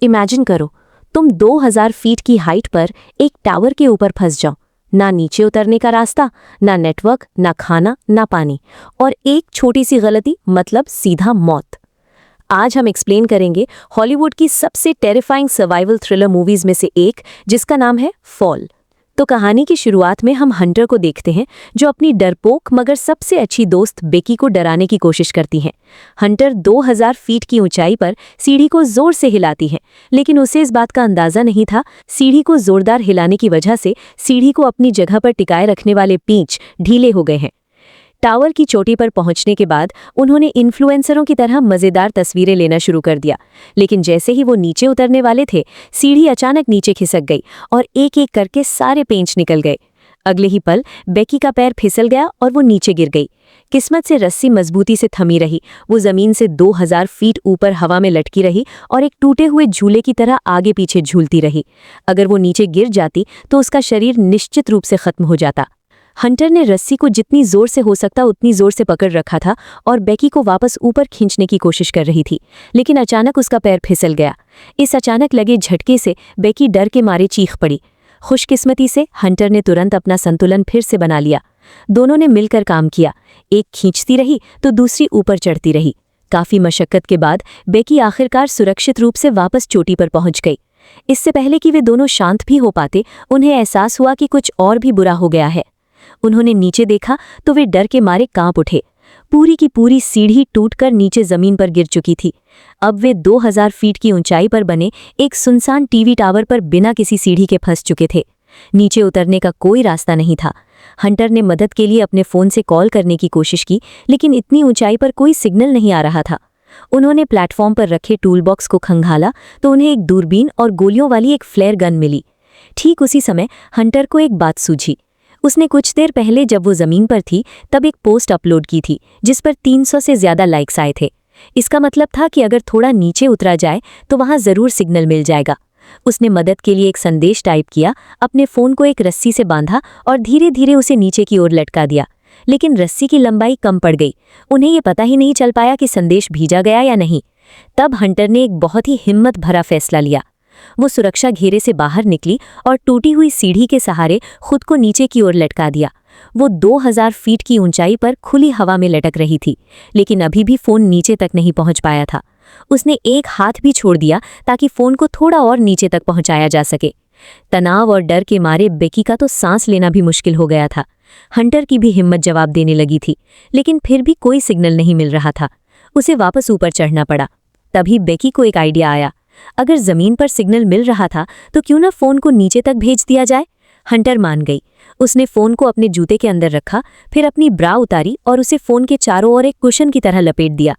Imagine करो, तुम 2000 feet की हाइट पर एक टावर के ऊपर फंस जाओ। ना नीचे उतरने का रास्ता, ना नेटवर्क, ना खाना, ना पानी, और एक छोटी सी गलती मतलब सीधा मौत। आज हम एक्सप्लेन करेंगे हॉलीवुड की सबसे टेरिफाइंग सर्वाइवल थ्रिलर मूवीज में से एक, जिसका नाम है फॉल। तो कहानी की शुरुआत में हम हंटर को देखते हैं, जो अपनी डरपोक मगर सबसे अच्छी दोस्त बेकी को डराने की कोशिश करती हैं। हंटर 2000 फीट की ऊंचाई पर सीढ़ी को जोर से हिलाती हैं, लेकिन उसे इस बात का अंदाजा नहीं था, सीढ़ी को जोरदार हिलाने की वजह से सीढ़ी को अपनी जगह पर टिकाए रखने वाले पींच ढीले हो गए हैं। टावर की चोटी पर पहुंचने के बाद उन्होंने इन्फ्लुएंसरों की तरह मजेदार तस्वीरें लेना शुरू कर दिया, लेकिन जैसे ही वो नीचे उतरने वाले थे, सीढ़ी अचानक नीचे खिसक गई और एक एक करके सारे पेंच निकल गए। अगले ही पल बेकी का पैर फिसल गया और वो नीचे गिर गई। किस्मत से रस्सी मजबूती से थमी रही, वो जमीन से 2000 फीट ऊपर हवा में लटकी रही और एक टूटे हुए झूले की तरह आगे पीछे झूलती रही। अगर वो नीचे गिर जाती तो उसका शरीर निश्चित रूप से खत्म हो जाता। हंटर ने रस्सी को जितनी जोर से हो सकता उतनी जोर से पकड़ रखा था और बेकी को वापस ऊपर खींचने की कोशिश कर रही थी, लेकिन अचानक उसका पैर फिसल गया। इस अचानक लगे झटके से बेकी डर के मारे चीख पड़ी। खुशकिस्मती से हंटर ने तुरंत अपना संतुलन फिर से बना लिया। दोनों ने मिलकर काम किया, एक खींचती रही तो दूसरी ऊपर चढ़ती रही। काफी मशक्कत के बाद बेकी आखिरकार सुरक्षित रूप से वापस चोटी पर पहुंच गई। इससे पहले कि वे दोनों शांत भी हो पाते, उन्हें एहसास हुआ कि कुछ और भी बुरा हो गया है। उन्होंने नीचे देखा तो वे डर के मारे कांप उठे। पूरी की पूरी सीढ़ी टूटकर नीचे जमीन पर गिर चुकी थी। अब वे 2000 फीट की ऊंचाई पर बने एक सुनसान टीवी टावर पर बिना किसी सीढ़ी के फंस चुके थे। नीचे उतरने का कोई रास्ता नहीं था। हंटर ने मदद के लिए अपने फोन से कॉल करने की कोशिश की, लेकिन इतनी ऊंचाई पर कोई सिग्नल नहीं आ रहा था। उन्होंने प्लेटफॉर्म पर रखे टूल बॉक्स को खंगाला तो उन्हें एक दूरबीन और गोलियों वाली एक फ्लेयर गन मिली। ठीक उसी समय हंटर को एक बात सूझी। उसने कुछ देर पहले जब वो जमीन पर थी तब एक पोस्ट अपलोड की थी, जिस पर 300 से ज्यादा लाइक्स आए थे। इसका मतलब था कि अगर थोड़ा नीचे उतरा जाए तो वहां जरूर सिग्नल मिल जाएगा। उसने मदद के लिए एक संदेश टाइप किया, अपने फोन को एक रस्सी से बांधा और धीरे धीरे उसे नीचे की ओर लटका दिया, लेकिन रस्सी की लंबाई कम पड़ गई। उन्हें ये पता ही नहीं चल पाया कि संदेश भेजा गया या नहीं। तब हंटर ने एक बहुत ही हिम्मत भरा फैसला लिया। वो सुरक्षा घेरे से बाहर निकली और टूटी हुई सीढ़ी के सहारे खुद को नीचे की ओर लटका दिया। वो 2000 फीट की ऊंचाई पर खुली हवा में लटक रही थी, लेकिन अभी भी फोन नीचे तक नहीं पहुंच पाया था। उसने एक हाथ भी छोड़ दिया ताकि फोन को थोड़ा और नीचे तक पहुंचाया जा सके। तनाव और डर के मारे बेकी का तो सांस लेना भी मुश्किल हो गया था। हंटर की भी हिम्मत जवाब देने लगी थी, लेकिन फिर भी कोई सिग्नल नहीं मिल रहा था। उसे वापस ऊपर चढ़ना पड़ा। तभी बेकी को एक आइडिया आया, अगर जमीन पर सिग्नल मिल रहा था तो क्यों ना फोन को नीचे तक भेज दिया जाए। हंटर मान गई। उसने फोन को अपने जूते के अंदर रखा, फिर अपनी ब्रा उतारी और उसे फोन के चारों ओर एक कुशन की तरह लपेट दिया।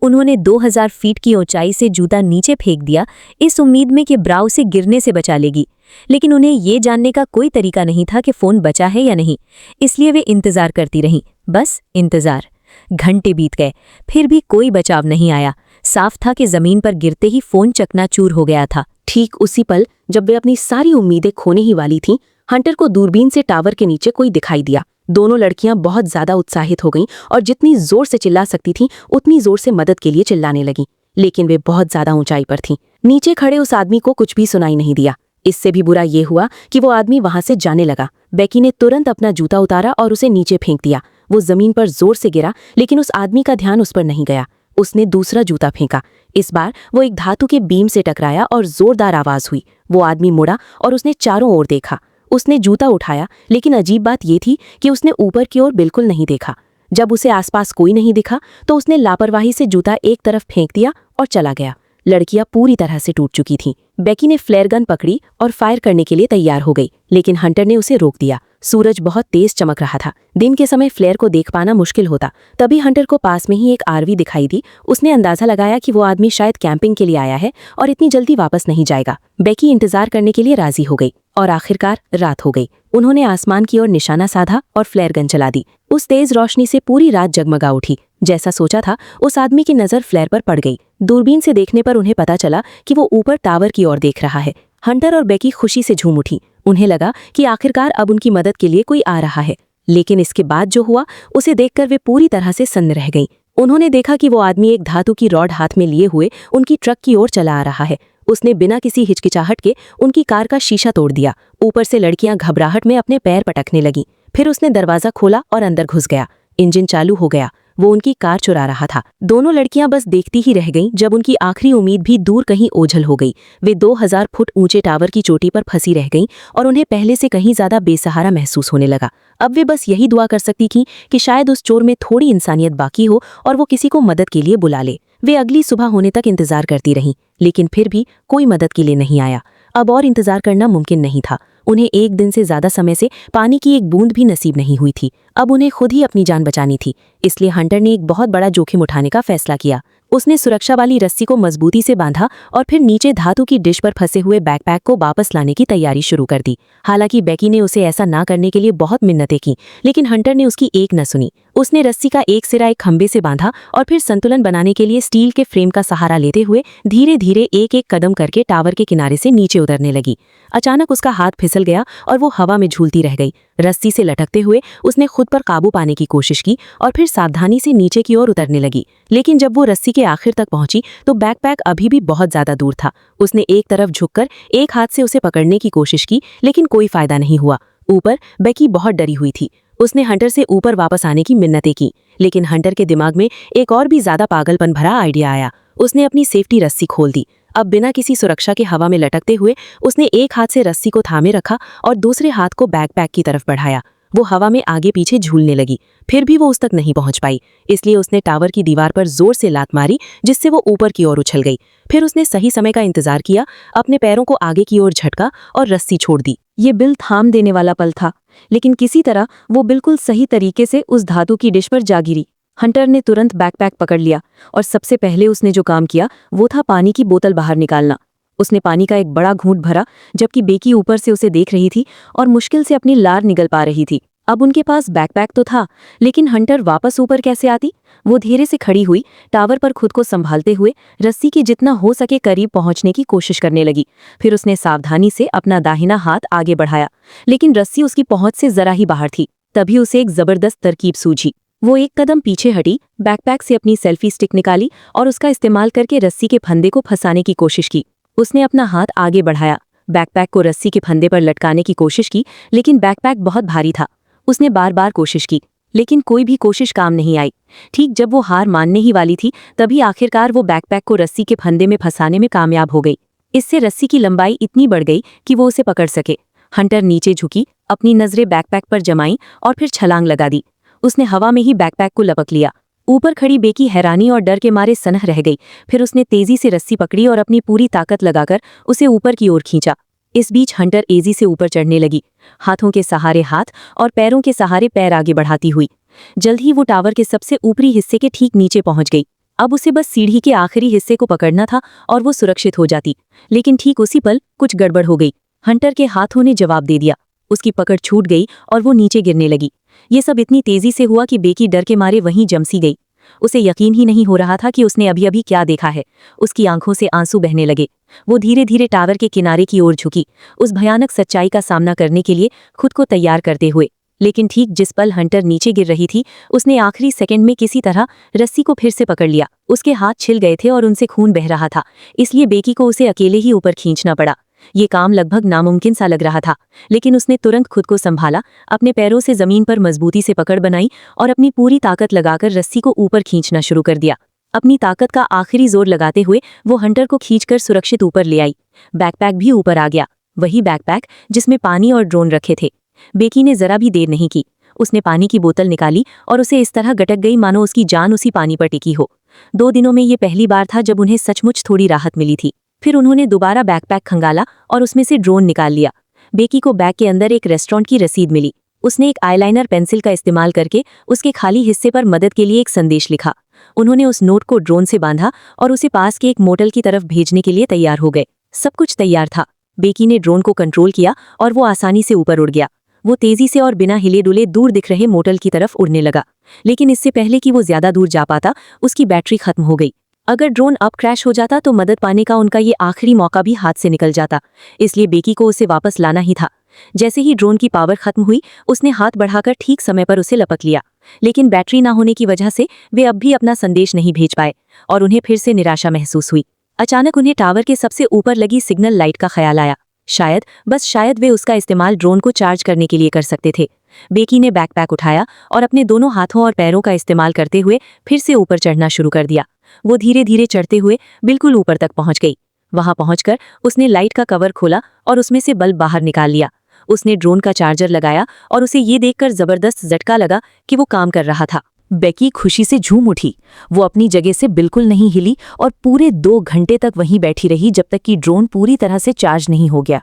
उन्होंने 2000 फीट की ऊंचाई से जूता नीचे फेंक दिया, इस उम्मीद में कि ब्रा उसे गिरने से बचा लेगी, लेकिन उन्हें ये जानने का कोई तरीका नहीं था कि फोन बचा है या नहीं। इसलिए वे इंतजार करती रहीं, बस इंतजार। घंटे बीत गए, फिर भी कोई बचाव नहीं आया। साफ था कि जमीन पर गिरते ही फोन चकनाचूर हो गया था। ठीक उसी पल जब वे अपनी सारी उम्मीदें खोने ही वाली थीं, हंटर को दूरबीन से टावर के नीचे कोई दिखाई दिया। दोनों लड़कियां बहुत ज्यादा उत्साहित हो गईं और जितनी जोर से चिल्ला सकती थीं उतनी जोर से मदद के लिए चिल्लाने लगीं, लेकिन वे बहुत ज्यादा ऊंचाई पर थीं। नीचे खड़े उस आदमी को कुछ भी सुनाई नहीं दिया। इससे भी बुरा ये हुआ कि वो आदमी वहां से जाने लगा। बेकी ने तुरंत अपना जूता उतारा और उसे नीचे फेंक दिया। वो जमीन पर जोर से गिरा, लेकिन उस आदमी का ध्यान उस पर नहीं गया। उसने दूसरा जूता फेंका। इस बार वो एक धातु के बीम से टकराया और जोरदार आवाज हुई। वो आदमी मुड़ा और उसने चारों ओर देखा। उसने जूता उठाया, लेकिन अजीब बात ये थी कि उसने ऊपर की ओर बिल्कुल नहीं देखा। जब उसे आसपास कोई नहीं दिखा तो उसने लापरवाही से जूता एक तरफ फेंक दिया और चला गया। लड़कियां पूरी तरह से टूट चुकी थीं। बेकी ने फ्लेयर गन पकड़ी और फायर करने के लिए तैयार हो गई, लेकिन हंटर ने उसे रोक दिया। सूरज बहुत तेज चमक रहा था। दिन के समय फ्लेयर को देख पाना मुश्किल होता। तभी हंटर को पास में ही एक आरवी दिखाई दी। उसने अंदाजा लगाया कि वो आदमी शायद कैंपिंग के लिए आया है और इतनी जल्दी वापस नहीं जाएगा। बेकी इंतजार करने के लिए राजी हो गई और आखिरकार रात हो गई। उन्होंने आसमान की ओर निशाना साधा और फ्लेयर गन चला दी। उस तेज रोशनी से पूरी रात जगमगा उठी। जैसा सोचा था, उस आदमी की नजर फ्लेयर पर पड़ गई। दूरबीन से देखने पर उन्हें पता चला कि वो ऊपर टावर की ओर देख रहा है। हंटर और बेकी खुशी से झूम उठी। उन्हें लगा कि आखिरकार अब उनकी मदद के लिए कोई आ रहा है। लेकिन इसके बाद जो हुआ उसे देखकर वे पूरी तरह से सन्न रह गईं। उन्होंने देखा कि वो आदमी एक धातु की रॉड हाथ में लिए हुए उनकी ट्रक की ओर चला आ रहा है। उसने बिना किसी हिचकिचाहट के उनकी कार का शीशा तोड़ दिया। ऊपर से लड़कियां घबराहट में अपने पैर पटकने लगी। फिर उसने दरवाजा खोला और अंदर घुस गया। इंजन चालू हो गया। वो उनकी कार चुरा रहा था। दोनों लड़कियां बस देखती ही रह गईं जब उनकी आखिरी उम्मीद भी दूर कहीं ओझल हो गई। वे 2000 फुट ऊंचे टावर की चोटी पर फंसी रह गईं और उन्हें पहले से कहीं ज्यादा बेसहारा महसूस होने लगा। अब वे बस यही दुआ कर सकती थीं कि शायद उस चोर में थोड़ी इंसानियत बाकी हो और वो किसी को मदद के लिए बुला ले। वे अगली सुबह होने तक इंतजार करती रहीं, लेकिन फिर भी कोई मदद के लिए नहीं आया। अब और इंतजार करना मुमकिन नहीं था। उन्हें एक दिन से ज्यादा समय से पानी की एक बूंद भी नसीब नहीं हुई थी। अब उन्हें खुद ही अपनी जान बचानी थी। इसलिए हंटर ने एक बहुत बड़ा जोखिम उठाने का फैसला किया। उसने सुरक्षा वाली रस्सी को मजबूती से बांधा और फिर नीचे धातु की डिश पर फंसे हुए बैकपैक को वापस लाने की तैयारी शुरू कर दी। हालांकि बेकी ने उसे ऐसा ना करने के लिए बहुत मिन्नतें की, लेकिन हंटर ने उसकी एक न सुनी। उसने रस्सी का एक सिरा एक खंबे से बांधा और फिर संतुलन बनाने के लिए स्टील के फ्रेम का सहारा लेते हुए धीरे धीरे एक एक कदम करके टावर के किनारे से नीचे उतरने लगी। अचानक उसका हाथ फिसल गया और वो हवा में झूलती रह गई। रस्सी से लटकते हुए उसने खुद पर काबू पाने की कोशिश की और फिर सावधानी से नीचे की ओर उतरने लगी। लेकिन जब वो रस्सी के आखिर तक पहुंची तो बैकपैक अभी भी बहुत ज्यादा दूर था। उसने एक तरफ झुककर एक हाथ से उसे पकड़ने की कोशिश की, लेकिन कोई फायदा नहीं हुआ। ऊपर बेकी बहुत डरी हुई थी। उसने हंटर से ऊपर वापस आने की मिन्नतें की, लेकिन हंटर के दिमाग में एक और भी ज्यादा पागलपन भरा आइडिया आया। उसने अपनी सेफ्टी रस्सी खोल दी। अब बिना किसी सुरक्षा के हवा में लटकते हुए उसने एक हाथ से रस्सी को थामे रखा और दूसरे हाथ को बैकपैक की तरफ बढ़ाया। वो हवा में आगे पीछे झूलने लगी। फिर भी वो उस तक नहीं पहुंच पाई, इसलिए उसने टावर की दीवार पर जोर से लात मारी, जिससे वो ऊपर की ओर उछल गई। फिर उसने सही समय का इंतजार किया, अपने पैरों को आगे की ओर झटका और रस्सी छोड़ दी। ये बिल थाम देने वाला पल था, लेकिन किसी तरह वो बिल्कुल सही तरीके से उस धातु की डिश पर जा गिरी। हंटर ने तुरंत बैकपैक पकड़ लिया और सबसे पहले उसने जो काम किया वो था पानी की बोतल बाहर निकालना। उसने पानी का एक बड़ा घूंट भरा, जबकि बेकी ऊपर से उसे देख रही थी और मुश्किल से अपनी लार निगल पा रही थी। अब उनके पास बैकपैक तो था, लेकिन हंटर वापस ऊपर कैसे आती? वो धीरे से खड़ी हुई, टावर पर खुद को संभालते हुए रस्सी के जितना हो सके करीब पहुंचने की कोशिश करने लगी। फिर उसने सावधानी से अपना दाहिना हाथ आगे बढ़ाया, लेकिन रस्सी उसकी पहुंच से जरा ही बाहर थी। तभी उसे एक जबरदस्त तरकीब सूझी। वो एक कदम पीछे हटी, बैकपैक से अपनी सेल्फी स्टिक निकाली और उसका इस्तेमाल करके रस्सी के फंदे को फंसाने की कोशिश की। उसने अपना हाथ आगे बढ़ाया, बैकपैक को रस्सी के फंदे पर लटकाने की कोशिश की, लेकिन बैकपैक बहुत भारी था। उसने बार बार कोशिश की, लेकिन कोई भी कोशिश काम नहीं आई। ठीक जब वो हार मानने ही वाली थी, तभी आखिरकार वो बैकपैक को रस्सी के फंदे में फंसाने में कामयाब हो गई। इससे रस्सी की लंबाई इतनी बढ़ गई कि वो उसे पकड़ सके। हंटर नीचे झुकी, अपनी नजरें बैकपैक पर जमाई और फिर छलांग लगा दी। उसने हवा में ही बैकपैक को लपक लिया। ऊपर खड़ी बेकी हैरानी और डर के मारे सनह रह गई। फिर उसने तेजी से रस्सी पकड़ी और अपनी पूरी ताकत लगाकर उसे ऊपर की ओर खींचा। इस बीच हंटर एजी से ऊपर चढ़ने लगी, हाथों के सहारे हाथ और पैरों के सहारे पैर आगे बढ़ाती हुई। जल्द ही वो टावर के सबसे ऊपरी हिस्से के ठीक नीचे पहुंच गई। अब उसे बस सीढ़ी के आखिरी हिस्से को पकड़ना था और वो सुरक्षित हो जाती। लेकिन ठीक उसी पल कुछ गड़बड़ हो गई। हंटर के हाथों ने जवाब दे दिया। उसकी पकड़ छूट गई और वो नीचे गिरने लगी। ये सब इतनी तेजी से हुआ कि बेकी डर के मारे वहीं जमसी गई। उसे यकीन ही नहीं हो रहा था कि उसने अभी अभी क्या देखा है। उसकी आंखों से आंसू बहने लगे। वो धीरे धीरे टावर के किनारे की ओर झुकी, उस भयानक सच्चाई का सामना करने के लिए खुद को तैयार करते हुए। लेकिन ठीक जिस पल हंटर नीचे गिर रही थी, उसने आखिरी सेकंड में किसी तरह रस्सी को फिर से पकड़ लिया। उसके हाथ छिल गए थे और उनसे खून बह रहा था, इसलिए बेकी को उसे अकेले ही ऊपर खींचना पड़ा। ये काम लगभग नामुमकिन सा लग रहा था, लेकिन उसने तुरंत खुद को संभाला, अपने पैरों से जमीन पर मजबूती से पकड़ बनाई और अपनी पूरी ताकत लगाकर रस्सी को ऊपर खींचना शुरू कर दिया। अपनी ताकत का आखिरी जोर लगाते हुए वो हंटर को खींचकर सुरक्षित ऊपर ले आई। बैकपैक भी ऊपर आ गया, वही बैकपैक जिसमें पानी और ड्रोन रखे थे। बेकी ने जरा भी देर नहीं की। उसने पानी की बोतल निकाली और उसे इस तरह गटक गई मानो उसकी जान उसी पानी पर टिकी हो। 2 दिनों में ये पहली बार था जब उन्हें सचमुच थोड़ी राहत मिली थी। फिर उन्होंने दोबारा बैकपैक खंगाला और उसमें से ड्रोन निकाल लिया। बेकी को बैग के अंदर एक रेस्टोरेंट की रसीद मिली। उसने एक आईलाइनर पेंसिल का इस्तेमाल करके उसके खाली हिस्से पर मदद के लिए एक संदेश लिखा। उन्होंने उस नोट को ड्रोन से बांधा और उसे पास के एक मोटल की तरफ भेजने के लिए तैयार हो गए। सब कुछ तैयार था। बेकी ने ड्रोन को कंट्रोल किया और वो आसानी से ऊपर उड़ गया। वो तेजी से और बिना हिले डुले दूर दिख रहे मोटल की तरफ उड़ने लगा। लेकिन इससे पहले कि वो ज्यादा दूर जा पाता, उसकी बैटरी खत्म हो गई। अगर ड्रोन अब क्रैश हो जाता तो मदद पाने का उनका ये आखिरी मौका भी हाथ से निकल जाता। इसलिए बेकी को उसे वापस लाना ही था। जैसे ही ड्रोन की पावर खत्म हुई, उसने हाथ बढ़ाकर ठीक समय पर उसे लपक लिया। लेकिन बैटरी ना होने की वजह से वे अब भी अपना संदेश नहीं भेज पाए और उन्हें फिर से निराशा महसूस हुई। अचानक उन्हें टावर के सबसे ऊपर लगी सिग्नल लाइट का ख्याल आया। शायद वे उसका इस्तेमाल ड्रोन को चार्ज करने के लिए कर सकते थे। बेकी ने बैकपैक उठाया और अपने दोनों हाथों और पैरों का इस्तेमाल करते हुए फिर से ऊपर चढ़ना शुरू कर दिया। वो धीरे धीरे चढ़ते हुए बिल्कुल ऊपर तक पहुंच गई। वहां पहुंचकर उसने लाइट का कवर खोला और उसमें से बल्ब बाहर निकाल लिया। उसने ड्रोन का चार्जर लगाया और उसे ये देखकर जबरदस्त झटका लगा कि वो काम कर रहा था। बेकी खुशी से झूम उठी। वो अपनी जगह से बिल्कुल नहीं हिली और पूरे 2 घंटे तक वहीं बैठी रही जब तक कि ड्रोन पूरी तरह से चार्ज नहीं हो गया।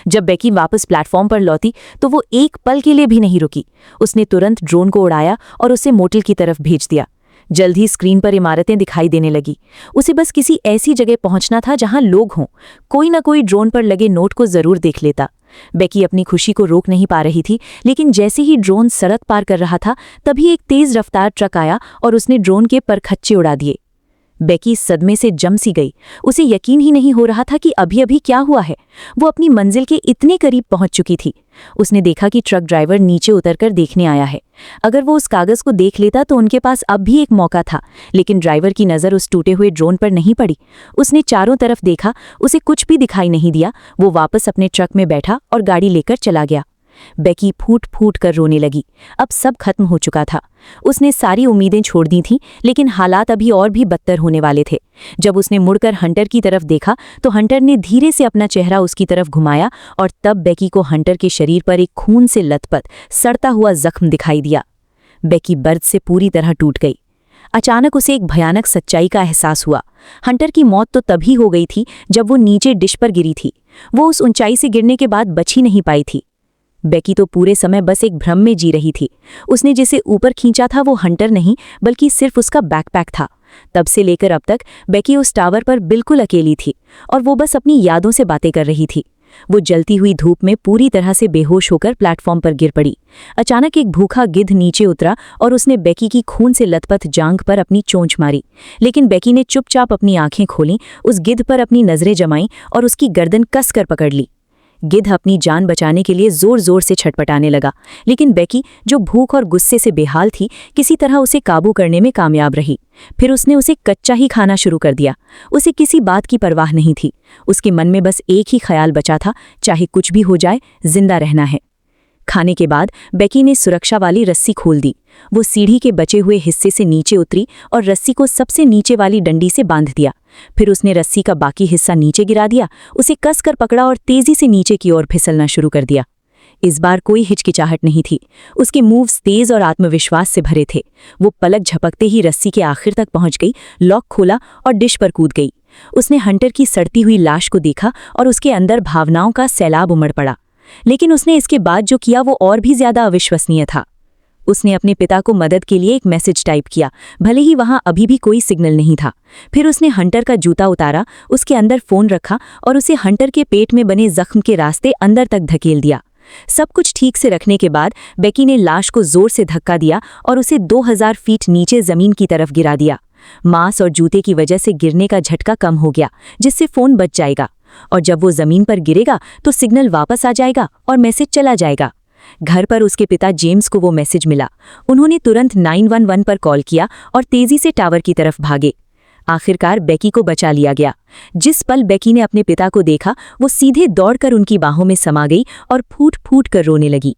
जब बेकी वापस प्लेटफॉर्म पर लौटी तो वो एक पल के लिए भी नहीं रुकी। उसने तुरंत ड्रोन को उड़ाया और उसे मोटेल की तरफ भेज दिया। जल्द ही स्क्रीन पर इमारतें दिखाई देने लगी। उसे बस किसी ऐसी जगह पहुंचना था जहां लोग हों। कोई ना कोई ड्रोन पर लगे नोट को जरूर देख लेता। बेकी अपनी खुशी को रोक नहीं पा रही थी, लेकिन जैसे ही ड्रोन सड़क पार कर रहा था तभी एक तेज रफ्तार ट्रक आया और उसने ड्रोन के परखच्चे उड़ा दिए। बेकी सदमे से जम सी गई। उसे यकीन ही नहीं हो रहा था कि अभी अभी क्या हुआ है। वो अपनी मंजिल के इतने करीब पहुंच चुकी थी। उसने देखा कि ट्रक ड्राइवर नीचे उतरकर देखने आया है। अगर वो उस कागज को देख लेता तो उनके पास अब भी एक मौका था, लेकिन ड्राइवर की नज़र उस टूटे हुए ड्रोन पर नहीं पड़ी। उसने चारों तरफ देखा, उसे कुछ भी दिखाई नहीं दिया। वो वापस अपने ट्रक में बैठा और गाड़ी लेकर चला गया। बेकी फूट फूट कर रोने लगी। अब सब खत्म हो चुका था। उसने सारी उम्मीदें छोड़ दी थीं, लेकिन हालात अभी और भी बदतर होने वाले थे। जब उसने मुड़कर हंटर की तरफ देखा तो हंटर ने धीरे से अपना चेहरा उसकी तरफ घुमाया और तब बेकी को हंटर के शरीर पर एक खून से लथपथ सड़ता हुआ जख्म दिखाई दिया। बेकी दर्द से पूरी तरह टूट गई। अचानक उसे एक भयानक सच्चाई का एहसास हुआ। हंटर की मौत तो तभी हो गई थी जब वो नीचे डिश पर गिरी थी। वो उस ऊंचाई से गिरने के बाद बच ही नहीं पाई थी। बेकी तो पूरे समय बस एक भ्रम में जी रही थी। उसने जिसे ऊपर खींचा था वो हंटर नहीं, बल्कि सिर्फ उसका बैकपैक था। तब से लेकर अब तक बेकी उस टावर पर बिल्कुल अकेली थी और वो बस अपनी यादों से बातें कर रही थी। वो जलती हुई धूप में पूरी तरह से बेहोश होकर प्लेटफॉर्म पर गिर पड़ी। अचानक एक भूखा गिद्ध नीचे उतरा और उसने बेकी की खून से लथपथ जांघ पर अपनी चोंच मारी। लेकिन बेकी ने चुपचाप अपनी आंखें खोलीं, उस गिद्ध पर अपनी नजरें जमाईं और उसकी गर्दन कसकर पकड़ ली। गिद्ध अपनी जान बचाने के लिए जोर जोर से छटपटाने लगा, लेकिन बेकी, जो भूख और गुस्से से बेहाल थी, किसी तरह उसे काबू करने में कामयाब रही। फिर उसने उसे कच्चा ही खाना शुरू कर दिया। उसे किसी बात की परवाह नहीं थी। उसके मन में बस एक ही ख्याल बचा था, चाहे कुछ भी हो जाए, जिंदा रहना है। खाने के बाद बेकी ने सुरक्षा वाली रस्सी खोल दी। वो सीढ़ी के बचे हुए हिस्से से नीचे उतरी और रस्सी को सबसे नीचे वाली डंडी से बांध दिया। फिर उसने रस्सी का बाकी हिस्सा नीचे गिरा दिया, उसे कसकर पकड़ा और तेजी से नीचे की ओर फिसलना शुरू कर दिया। इस बार कोई हिचकिचाहट नहीं थी। उसके मूव्स तेज और आत्मविश्वास से भरे थे। वो पलक झपकते ही रस्सी के आखिर तक पहुंच गई, लॉक खोला और डिश पर कूद गई। उसने हंटर की सड़ती हुई लाश को देखा और उसके अंदर भावनाओं का सैलाब उमड़ पड़ा। लेकिन उसने इसके बाद जो किया वो और भी ज्यादा अविश्वसनीय था। उसने अपने पिता को मदद के लिए एक मैसेज टाइप किया, भले ही वहां अभी भी कोई सिग्नल नहीं था। फिर उसने हंटर का जूता उतारा, उसके अंदर फोन रखा और उसे हंटर के पेट में बने जख्म के रास्ते अंदर तक धकेल दिया। सब कुछ ठीक से रखने के बाद बेकी ने लाश को जोर से धक्का दिया और उसे 2000 फीट नीचे जमीन की तरफ गिरा दिया। मांस और जूते की वजह से गिरने का झटका कम हो गया, जिससे फोन बच जाएगा और जब वो जमीन पर गिरेगा तो सिग्नल वापस आ जाएगा और मैसेज चला जाएगा। घर पर उसके पिता जेम्स को वो मैसेज मिला। उन्होंने तुरंत 911 पर कॉल किया और तेजी से टावर की तरफ भागे। आखिरकार बेकी को बचा लिया गया। जिस पल बेकी ने अपने पिता को देखा, वो सीधे दौड़कर उनकी बाहों में समा गई और फूट फूट कर रोने लगी।